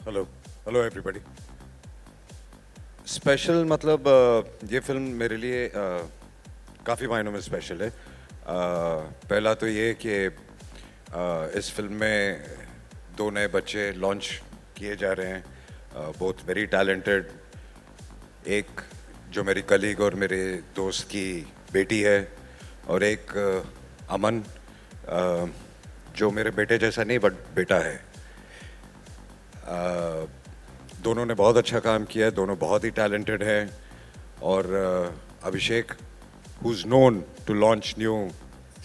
Hello hello everybody. Special मतलब ये film मेरे लिए काफ़ी मायनों में स्पेशल है। पहला तो ये कि इस फिल्म में दो नए बच्चे लॉन्च किए जा रहे हैं, बोथ वेरी टैलेंटेड। एक जो मेरी कलीग और मेरे दोस्त की बेटी है, और एक अमन जो मेरे बेटे जैसा नहीं बट बेटा है। दोनों ने बहुत अच्छा काम किया है, दोनों बहुत ही टैलेंटेड हैं। और Abhishek, who is known to launch new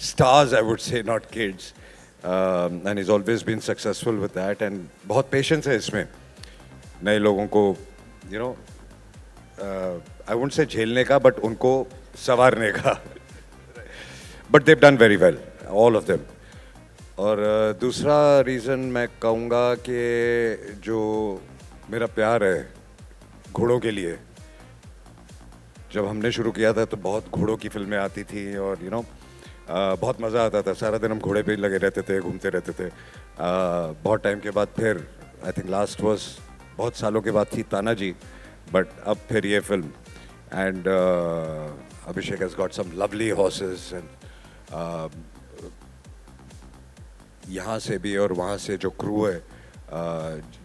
stars, I would say not kids, and is always been successful with that. And बहुत पेशेंस है इसमें नए लोगों को, you know, I wouldn't say झेलने का, बट उनको संवारने का। But they've done very well, all of them. और दूसरा रीज़न मैं कहूँगा कि जो मेरा प्यार है घोड़ों के लिए, जब हमने शुरू किया था तो बहुत घोड़ों की फिल्में आती थी, और यू नो बहुत मज़ा आता था। सारा दिन हम घोड़े पे ही लगे रहते थे, घूमते रहते थे। बहुत टाइम के बाद फिर आई थिंक लास्ट वाज बहुत सालों के बाद थी तानाजी, बट अब फिर ये film. And Abhishek has got some lovely horses, and यहाँ से भी और वहाँ से जो क्रू है,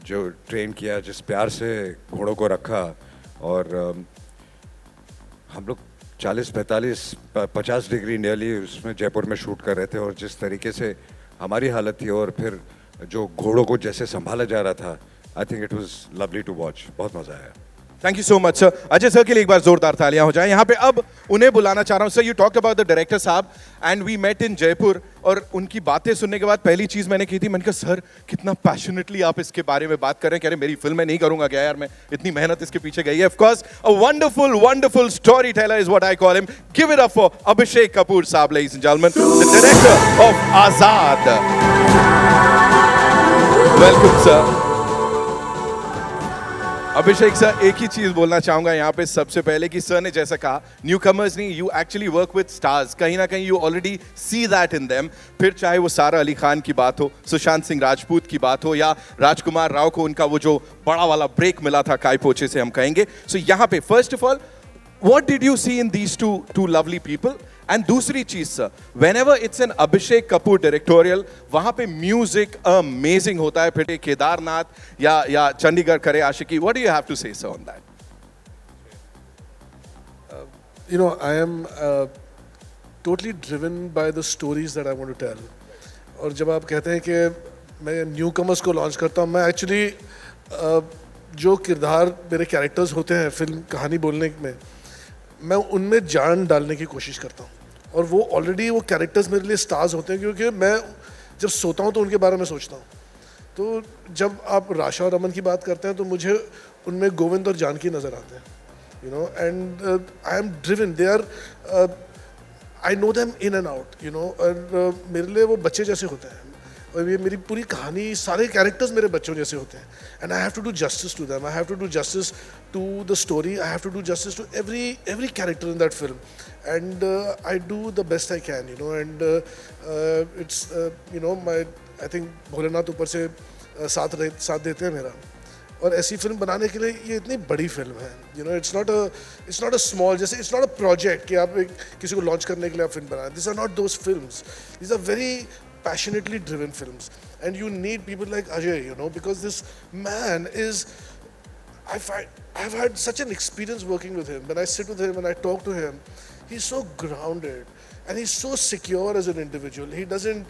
जो ट्रेन किया, जिस प्यार से घोड़ों को रखा। और हम लोग 40-45-50 डिग्री नियरली उसमें जयपुर में शूट कर रहे थे, और जिस तरीके से हमारी हालत थी और फिर जो घोड़ों को जैसे संभाला जा रहा था, I think it was lovely to watch. बहुत मज़ा आया। Thank you so much sir. Ajay sir के लिए एक बार जोरदार तालियां हो जाए यहाँ पे। अब उन्हें बुलाना चाह रहा हूँ। Sir, you talked about the director sahab and we met in Jaipur, और उनकी बातें सुनने के बाद पहली चीज मैंने की थी, मैंने कहा सर कितना पैशनेटली आप इसके बारे में बात कर रहे हैं। कह रहे मेरी फिल्म में नहीं करूंगा क्या यार, मैं इतनी मेहनत इसके पीछे गई है। Of course a wonderful wonderful storyteller is what I call him. Give it up for Abhishek Kapoor sahab, ladies and gentleman, the director of Azaad. Welcome sir. Abhishek sir, एक ही चीज बोलना चाहूंगा यहाँ पे सबसे पहले कि सर ने जैसा कहा, न्यू कमर्स नहीं, you actually work with stars. कहीं ना कहीं you already see that in them. फिर चाहे वो सारा अली खान की बात हो, सुशांत सिंह राजपूत की बात हो, या राजकुमार राव को उनका वो जो बड़ा वाला ब्रेक मिला था काय पोचे से, हम कहेंगे। सो यहाँ पे first of all, what did you see in these two lovely people? And दूसरी चीज sir, whenever it's an Abhishek Kapoor directorial, वहां पे म्यूजिक अमेजिंग होता है। फिर केदारनाथ या Chandigarh Kare Aashiqui, what do you have to say sir on that? You know, I am totally driven by the stories that I want to tell. और जब आप कहते हैं कि मैं न्यू कमर्स को लॉन्च करता हूँ, मैं एक्चुअली जो किरदार मेरे कैरेक्टर्स होते हैं फिल्म कहानी बोलने में, मैं उनमें जान डालने की कोशिश करता हूँ। और वो ऑलरेडी वो कैरेक्टर्स मेरे लिए स्टार्स होते हैं, क्योंकि मैं जब सोता हूँ तो उनके बारे में सोचता हूँ। तो जब आप राशा और रमन की बात करते हैं तो मुझे उनमें गोविंद और जानकी नज़र आते हैं, you know, and I am driven. They are, I know them in and out, you know, और मेरे लिए वो बच्चे जैसे होते हैं, और ये मेरी पूरी कहानी, सारे कैरेक्टर्स मेरे बच्चों जैसे होते हैं। And I have to do justice to them. I have to do justice to the story. I have to do justice to every character in that film, and I do the best I can, you know. And it's you know, I think Bholenath ऊपर से साथ देते हैं मेरा। और ऐसी film बनाने के लिए ये इतनी बड़ी फिल्म है, you know, it's not a small, जैसे इट्स नॉट अ प्रोजेक्ट कि आप किसी को लॉन्च करने के लिए आप फिल्म बनाएं। This are not those films, this are very passionately driven films, and you need people like Ajay, you know, because this man is, I've had such an experience working with him. When I sit with him and I talk to him, he's so grounded and he's so secure as an individual. He doesn't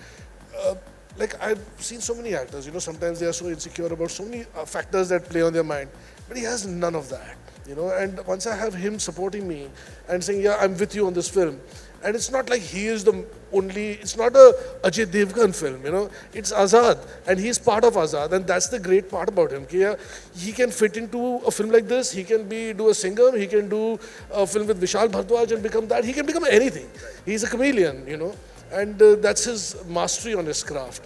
like, I've seen so many actors, you know, sometimes they are so insecure about so many factors that play on their mind, but he has none of that, you know. And once I have him supporting me and saying, yeah, I'm with you on this film, and it's not like he is the only, it's not a Ajay Devgan film, you know, it's Azad, and he's part of Azad, and that's the great part about him. Yeah, he can fit into a film like this, he can do a singer, he can do a film with Vishal Bhardwaj and become that, he can become anything. He's a chameleon, you know. And that's his mastery on his craft.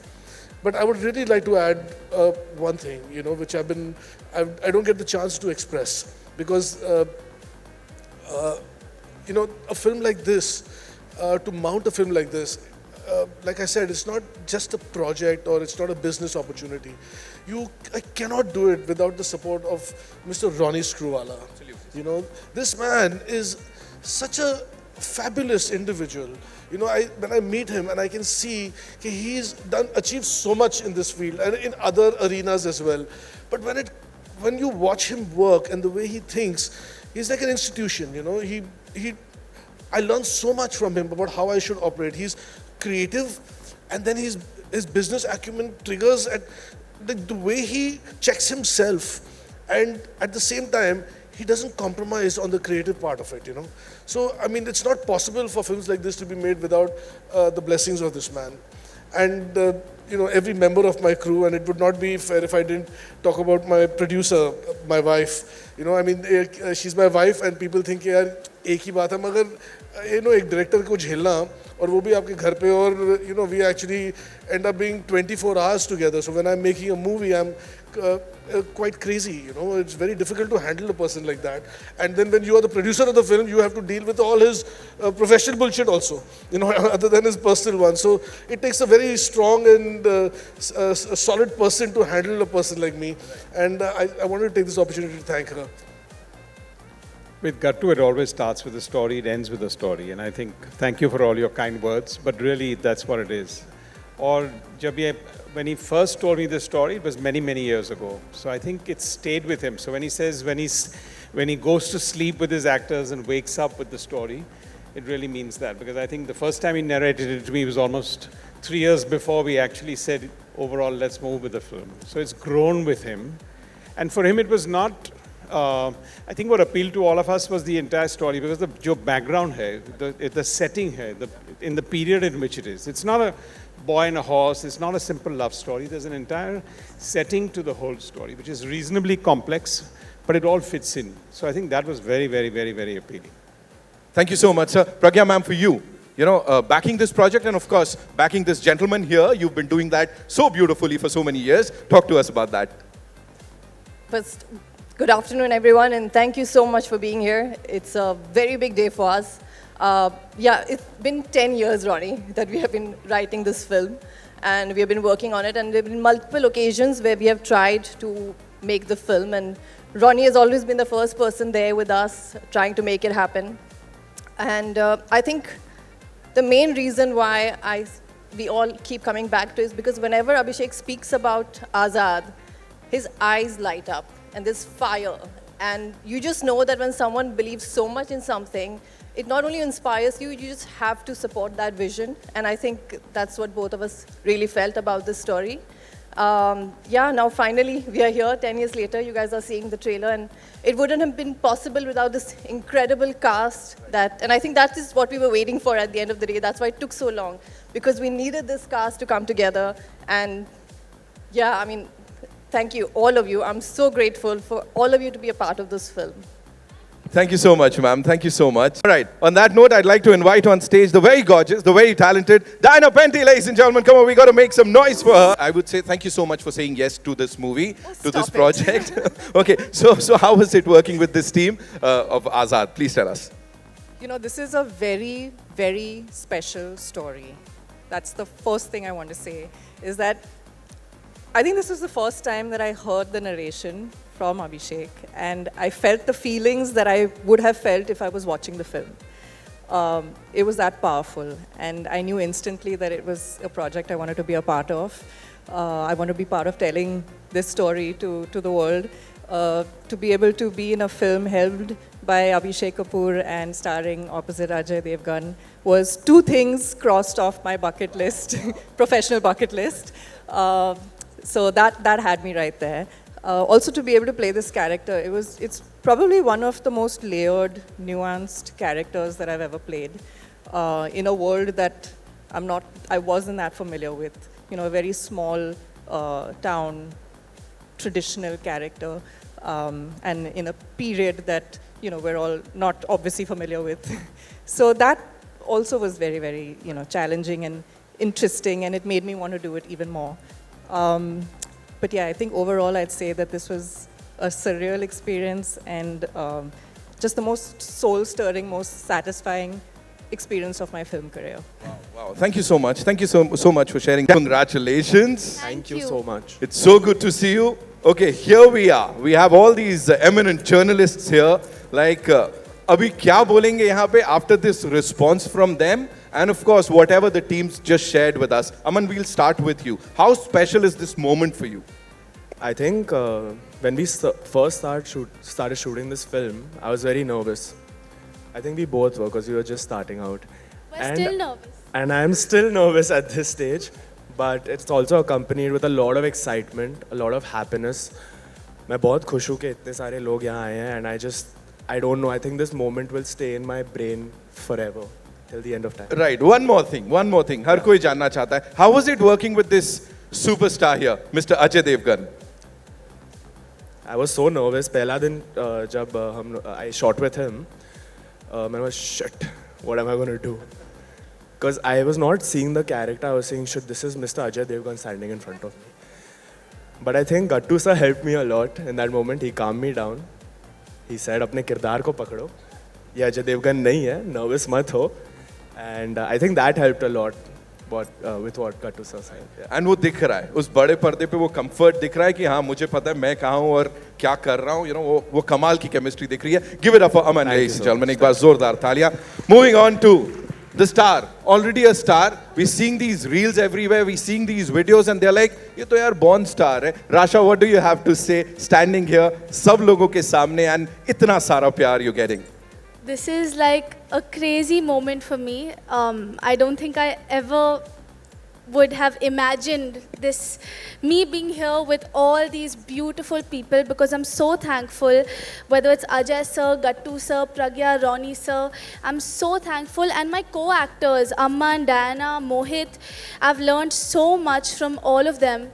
But I would really like to add one thing, you know, which I don't get the chance to express, because you know, a film like this, to mount a film like this, like I said, it's not just a project or it's not a business opportunity. I cannot do it without the support of Mr. Ronnie Screwvala. You know, this man is such a fabulous individual. You know, when I meet him and I can see he's achieved so much in this field and in other arenas as well. But when you watch him work and the way he thinks, he's like an institution. You know, I learned so much from him about how I should operate. He's creative, and then his business acumen triggers at the way he checks himself, and at the same time he doesn't compromise on the creative part of it, you know. So I mean, it's not possible for films like this to be made without the blessings of this man. And you know, every member of my crew, and it would not be fair if I didn't talk about my producer, my wife. You know, I mean, she's my wife, and people think यार एक ही बात है, मगर you know, एक director को झेलना और वो भी आपके घर पे, और you know, we actually end up being 24 hours together. So when I'm making a movie, I'm quite crazy, you know. It's very difficult to handle a person like that. And then when you are the producer of the film, you have to deal with all his professional bullshit also, you know, other than his personal one. So it takes a very strong and a solid person to handle a person like me. And I wanted to take this opportunity to thank her. With Gattu, it always starts with a story, it ends with a story. And I think, thank you for all your kind words, but really that's what it is. Or when he first told me this story, it was many, many years ago. So I think it stayed with him. So when he says, when he goes to sleep with his actors and wakes up with the story, it really means that. Because I think the first time he narrated it to me was almost 3 years before we actually said, overall, let's move with the film. So it's grown with him. And for him, it was not, I think what appealed to all of us was the entire story, because the background hai, the setting hai, in the period in which it is. It's not a boy and a horse, it's not a simple love story. There's an entire setting to the whole story, which is reasonably complex, but it all fits in. So I think that was very, very, very, very appealing. Thank you so much, sir. Pragya ma'am, for you, you know, backing this project and of course, backing this gentleman here, you've been doing that so beautifully for so many years. Talk to us about that. First, good afternoon, everyone, and thank you so much for being here. It's a very big day for us. Yeah, it's been 10 years, Ronnie, that we have been writing this film, and we have been working on it, and there have been multiple occasions where we have tried to make the film, and Ronnie has always been the first person there with us, trying to make it happen. And I think the main reason why we all keep coming back to is because whenever Abhishek speaks about Azad, his eyes light up, and there's fire. And you just know that when someone believes so much in something, it not only inspires you, you just have to support that vision. And I think that's what both of us really felt about this story. Yeah, now finally we are here 10 years later. You guys are seeing the trailer, and it wouldn't have been possible without this incredible cast. And I think that is what we were waiting for at the end of the day. That's why it took so long, because we needed this cast to come together. And yeah, I mean, thank you, all of you. I'm so grateful for all of you to be a part of this film. Thank you so much, ma'am. Thank you so much. All right. On that note, I'd like to invite on stage the very gorgeous, the very talented Diana Penty, ladies and gentlemen. Come on, we got to make some noise for her. I would say thank you so much for saying yes to this movie, to this project. Okay, so how was it working with this team of Azad? Please tell us. You know, this is a very, very special story. That's the first thing I want to say, is that I think this was the first time that I heard the narration from Abhishek, and I felt the feelings that I would have felt if I was watching the film. It was that powerful, and I knew instantly that it was a project I wanted to be a part of. I want to be part of telling this story to the world. To be able to be in a film held by Abhishek Kapoor and starring opposite Ajay Devgan was two things crossed off my bucket list, professional bucket list. So that had me right there. Also, to be able to play this character, it's probably one of the most layered, nuanced characters that I've ever played in a world that I wasn't that familiar with. You know, a very small town, traditional character, and in a period that, you know, we're all not obviously familiar with. So that also was very, very, you know, challenging and interesting, and it made me want to do it even more. But yeah, I think overall I'd say that this was a surreal experience, and just the most soul-stirring, most satisfying experience of my film career. Wow, thank you so much. Thank you so much for sharing. Congratulations. Thank you so much. It's so good to see you. Okay, here we are. We have all these eminent journalists here. Like, अभी क्या बोलेंगे यहाँ पे after this response from them? And of course, whatever the teams just shared with us. Aman, we'll start with you. How special is this moment for you? I think when we first started shooting this film, I was very nervous. I think we both were because we were just starting out. We're still nervous. And I am still nervous at this stage, but it's also accompanied with a lot of excitement, a lot of happiness. मैं बहुत खुश हूँ कि इतने सारे लोग यहाँ आए हैं, and I don't know, I think this moment will stay in my brain forever, till the end of time. Right, one more thing. हर कोई जानना चाहता है. How was it working with this superstar here, Mr. Ajay Devgan? I was so nervous. पहला दिन जब I shot with him, I was shit. What am I going to do? Because I was not seeing the character. I was saying, shit, this is Mr. Ajay Devgan standing in front of me. But I think Gattu sir helped me a lot in that moment. He calmed me down. He said, अपने किरदार को पकड़ो. ये अजय देवगन नहीं है. Nervous मत हो. And I think that helped a lot. With what Gattu sir said. Yeah. And वो दिख रहा है उस बड़े पर्दे पे वो कंफर्ट दिख रहा है कि हाँ मुझे पता है मैं कहाँ हूँ और क्या कर रहा हूँ. You know वो कमाल की केमिस्ट्री दिख रही है. Give it up for Aman, ladies and gentlemen. एक बार जोरदार तालियां. Moving on to the star, already a star. We're seeing these reels everywhere. We're seeing these videos, and they're like, "ये तो यार born star है." Rasha, what do you have to say? Standing here, सब लोगों के सामने, and इतना सारा प्यार you're getting. This is like a crazy moment for me. I don't think I ever would have imagined this, me being here with all these beautiful people, because I'm so thankful, whether it's Ajay sir, Gattu sir, Pragya, Ronnie sir, I'm so thankful, and my co-actors, Amman, Diana, Mohit, I've learned so much from all of them.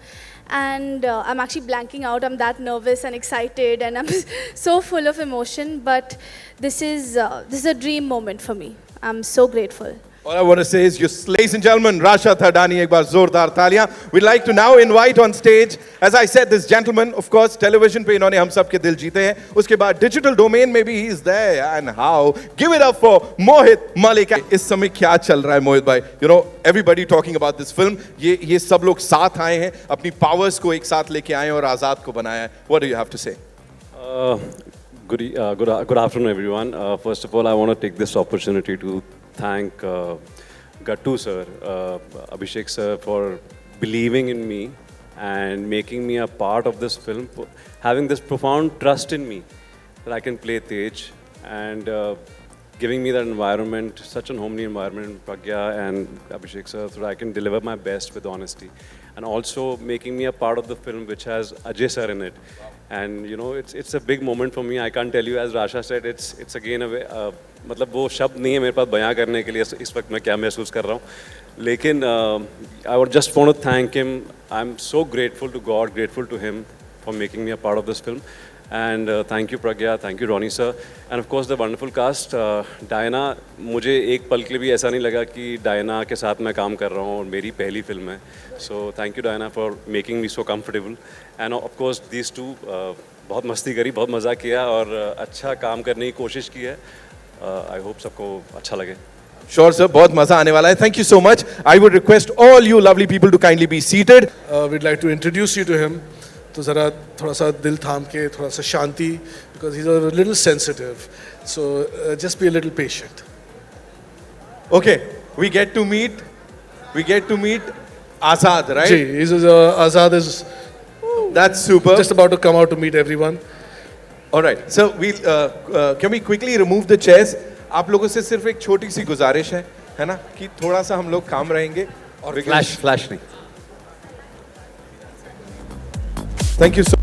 And I'm actually blanking out. I'm that nervous and excited, and I'm so full of emotion. But this is a dream moment for me. I'm so grateful. All I want to say is, ladies and gentlemen, Rasha Thadani, ek baar zordar taaliyan. We'd like to now invite on stage, as I said, this gentleman, of course, television pe inhone hum sab ke dil jeete hain. Uske baad digital domain mein bhi he is there, and how? Give it up for Mohit Malik. Is samay kya chal raha hai, Mohit bhai? You know, everybody talking about this film. ये सब लोग साथ आए हैं, अपनी powers को एक साथ लेके आए हैं और आजाद को बनाया है. What do you have to say? Good afternoon, everyone. First of all, I want to take this opportunity to thank Gattu sir, Abhishek sir, for believing in me and making me a part of this film, having this profound trust in me that I can play Tej, and giving me that environment, such an homely environment, Pragya and Abhishek sir, so that I can deliver my best with honesty. And also making me a part of the film which has Ajay sir in it. And you know, it's a big moment for me. I can't tell you, as Rasha said, it's again a way, मतलब वो शब्द नहीं है मेरे पास बयां करने के लिए इस वक्त मैं क्या महसूस कर रहा हूँ. लेकिन I would just want to thank him. I'm so grateful to God, grateful to him for making me a part of this film. And thank you Pragya, thank you Ronnie sir, and of course the wonderful cast. Diana, मुझे एक पल के लिए भी ऐसा नहीं लगा कि Diana के साथ मैं काम कर रहा हूँ और मेरी पहली फिल्म है. So thank you Diana for making me so comfortable. And of course these two बहुत मस्ती करी, बहुत मज़ा किया और अच्छा काम करने की कोशिश की है. I hope सबको अच्छा लगे. Sure sir, बहुत मजा आने वाला है. Thank you so much. I would request all you lovely people to kindly be seated. We'd like to introduce you to him. तो ज़रा थोड़ा सा दिल थाम के थोड़ा सा शांति, because he's a little sensitive. So just be a little patient. Okay, we get to meet Azad, right? Ji, Azad is That's super. just about to come out to meet everyone. All right. So can we quickly remove the chairs? आप लोगों से सिर्फ एक छोटी सी गुजारिश है ना, कि थोड़ा सा हम लोग काम रहेंगे और फ्लैश नहीं. Thank you so